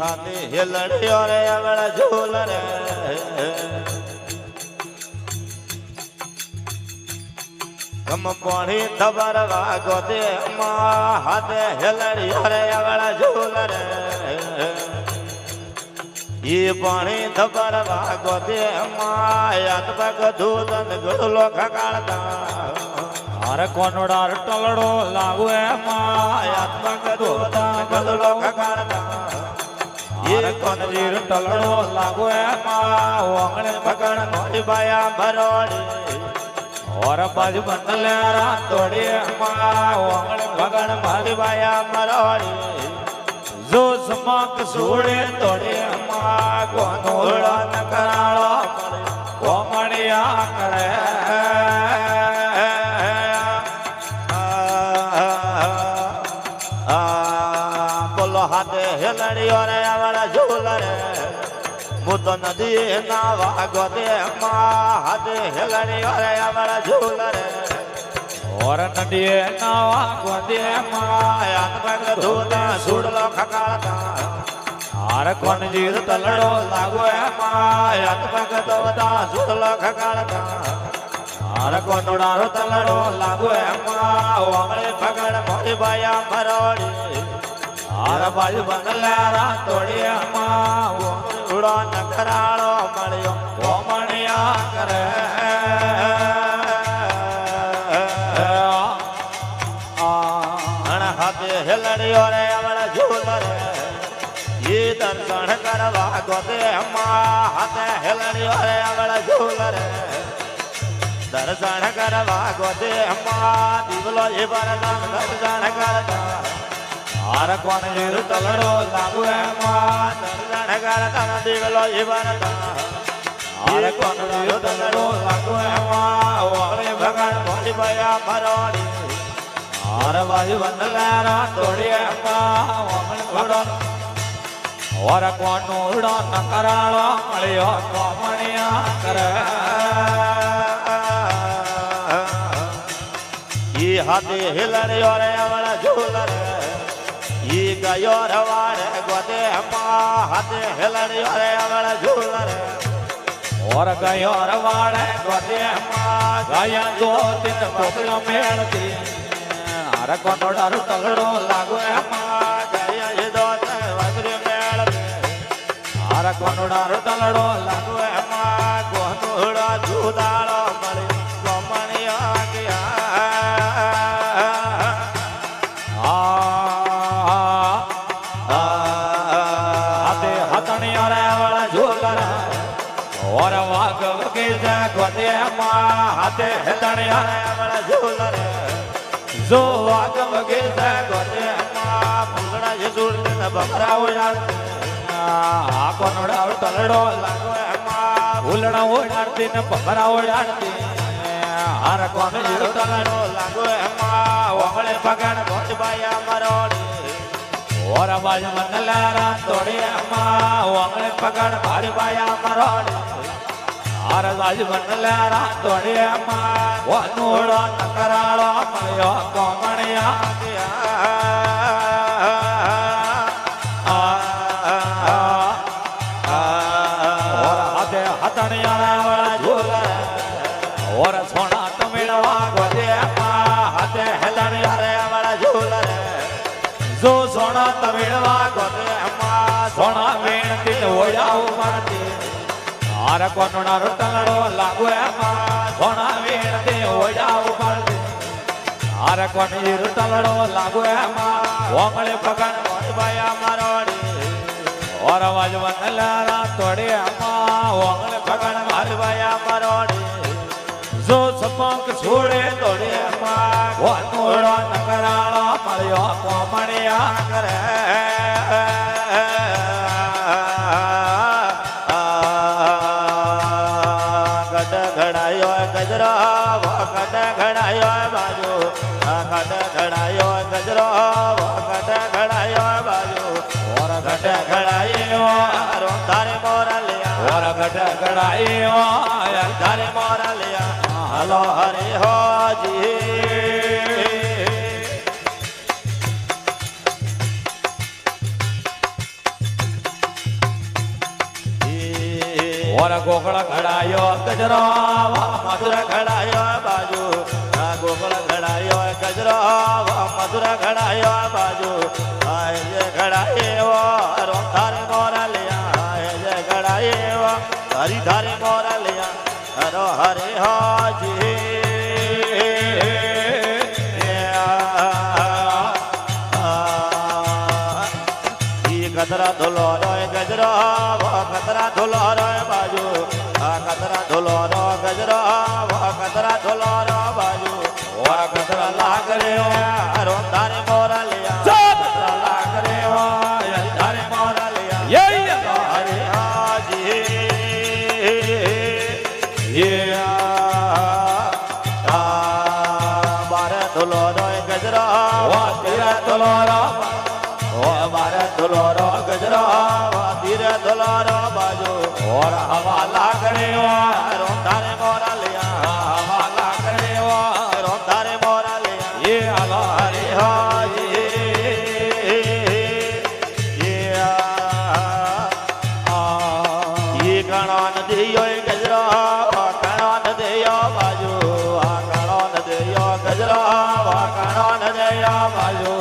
हाथे हिलड़ियो रे अवड़ झूल रे कम पानी थबर वागो दे माँ हाथे हिलड़ियो रे अवड़ झूल रे ये पानी थबर वागो दे माँ याद पग दूधन गुड़लो खकाड़ता अरे कोनोडार टलड़ो लागू है माँ याद पग दूधन गुड़लो खकाड़ता ये कोनजीर टलड़ो लागू है माँ वांगने पकड़ मोरी बाया भरोड़ी और बाजू बंदले तोड़ी माँ वांगने पकड़ मोरी बाया भरोड़ी जो समाक सूड़े तोड़ी माँ कोनोड़ा न कराड़ो कोमड़िया करे बोलो हाथे हिलड़ियो रे अवड़ा झूल रे मुतो नदी नावा गोदे माँ हाथे हिलड़ियो रे अवड़ा झूल रे और नदी नावा गोदे माँ याद पग दूधा सुड़लो खकाता अरे कौन जीर तलड़ो लागो है माँ याद पग दूधा सुड़लो खकाता अरे कोनोडारो तलड़ो लागो है माँ वांगड़े पकड़ मोरी बाया भरोड़ी आर बाजू बंगलारा तोड़ी माँ उड़ो नखराड़ो मड़ियो कोमणिया करे हाथे हिलड़ियो रे अवड़ा झूल रे ये दर्शन करवा गोदे माँ हाथे हिलड़ियो रे अवड़ा झूल रे दर्शन करवा गोदे माँ दिवलो ये बरदान दर्शन करता आर कौन जीर तलड़ो लागू है माँ दर्शन करता दिवलो ये बरदान आर कौन जीर तलड़ो लागू है माँ वाले भगवान मोरी बया भरोड़ी आर बाजू बंदलारा तोड़ी माँ वामन भगवान और कौन उड़ा न कराड़ो मलियो कोमणिया करे ये हाथे हिलड़ियो रे अवड़ा झूल रे ये गयो रवाड़े गोदे माँ हाथे हिलड़ियो रे अवड़ा झूल रे और गयो रवाड़े गोदे माँ गया दो तीन पोकलो मेलती अरे कोनोडार तलड़ो लागो है माँ गया ये दो वज्र मेलते अरे कोनोडार तलड़ो लागो लागो माँ कोनोड़ा झूदाड़ो मरे कोमणिया गया हाथे हथनिया रे वाला झूलर और वाग के गोदे माँ हाथे हथनिया रे अवड़ा झूल रे जो वाग के गोदे माँ फुलड़ा ये झूलते न बकरा हो जाते कोनोड़ा तलड़ो लागो माँ फूलड़ा ओढ़ाती न पकड़ा ओढ़ाती हर कौन जीरो तलड़ो लागो माँ वांगड़े पकड़ मोरी बाया भरोड़ी और बाज मंगलारा तोड़ी माँ वांगड़े पकड़ भारी बाया मरोड़ी हर बाज मंगलारा तोड़ी माँ वनोड़ा नकराड़ो मलियो कोमणिया गया और हाथे हथनिया वाला झूल और सोना तमिलवा गोदे माँ हाथे हिलड़िया रे वाला झूल जो सोना तमिलवा गोदे माँ सोना वीणती ओढ़ाऊ मरती आर कोनोडार तलड़ो लागू है माँ सोना वीणती ओढ़ाऊ मरती आर कोन जीर तलड़ो लागू है माँ वांगड़े पकड़ मोरी बाया मरोड़ी और आवाज बंदलारा तोड़े माँ वांगड़े पकड़ मोरी बाया मरोड़ी जो सपाक छोड़े तोड़े माँ वनोड़ा नकराड़ो मलियो कोमणिया करे કટ ઘડાયો ગજરો કટ ઘડાયો બાજુ કટ ઘડાયો ગજરો કટ ઘડાયો બાજુ કટ ઘડાયો તારે મોરલિયા ઘટ ઘડાયો તારે મોરલિયા હલો હરે હોજી ગોકળ ઘડાયો ગજરો મધુર ઘડાયો બાજુ ગોકળ ઘડાયો ગજરો મધુર ઘડાયો બાજુ જે ઘડાયો તારે મોરલિયા જે ઘડાયો હરી ધારે મોરલિયા હરો હરે હાજી કતરા ધોલો રોય ગજરો કતરા ધોલો રોય બાજુ કતરા ધોલો રો ગજરો કતરા ધોલો રો બાજુ કતરા લાગ રે રો તારે મોરલિયા કતરા લાગ રે તારે મોરલિયા હરે હાજી બાર ધોલો રોય ગજરો તેરા ધોલો રો બારે ધોલો ગજરો ધીરે ધોલો બાજુ ઓર હવા લાગણે રો તારે મોરલિયા હવા લાગણે રો તારે મોરલિયા એ હલો હરે હાજી એ ગણો નદીયો ગજરો ગણો નદીયો બાજુ ગણો નદીયો ગજરો ગણો નદીયો બાજુ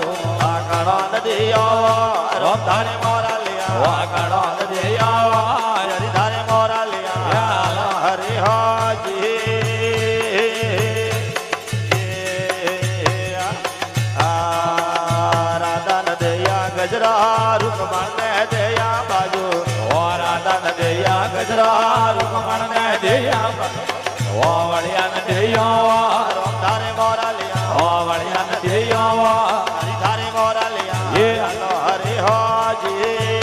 રો તારે મોરલિયા ગણો નદીયો હરી ધારે મોરલિયા હરે હાજી રાધા નદિયા ગજરા રૂકમણ ને દયા બાજુ રાધા નદિયા ગજરા રૂકમણ ને દયા બાજુ વળિયા નદિયો રો તારે મોરલિયા વળિયા નદિયો હરી ધારે મોરલિયા એ હલો હરે હાજી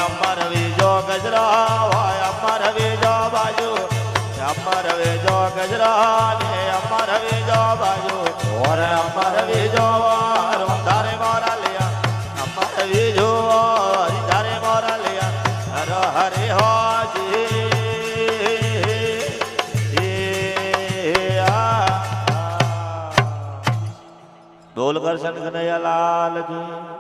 અમર વીજો ગજરા અમર વીજો બાજુ અમર વીજો ગજરા ને અમર વીજો બાજુ ઓર અમર વીજો રો તારે મોરલિયા અમર વીજો હરી ધારે મોરલિયા હર હરે હાજી બોલ કરશન કનૈયા લાલ કી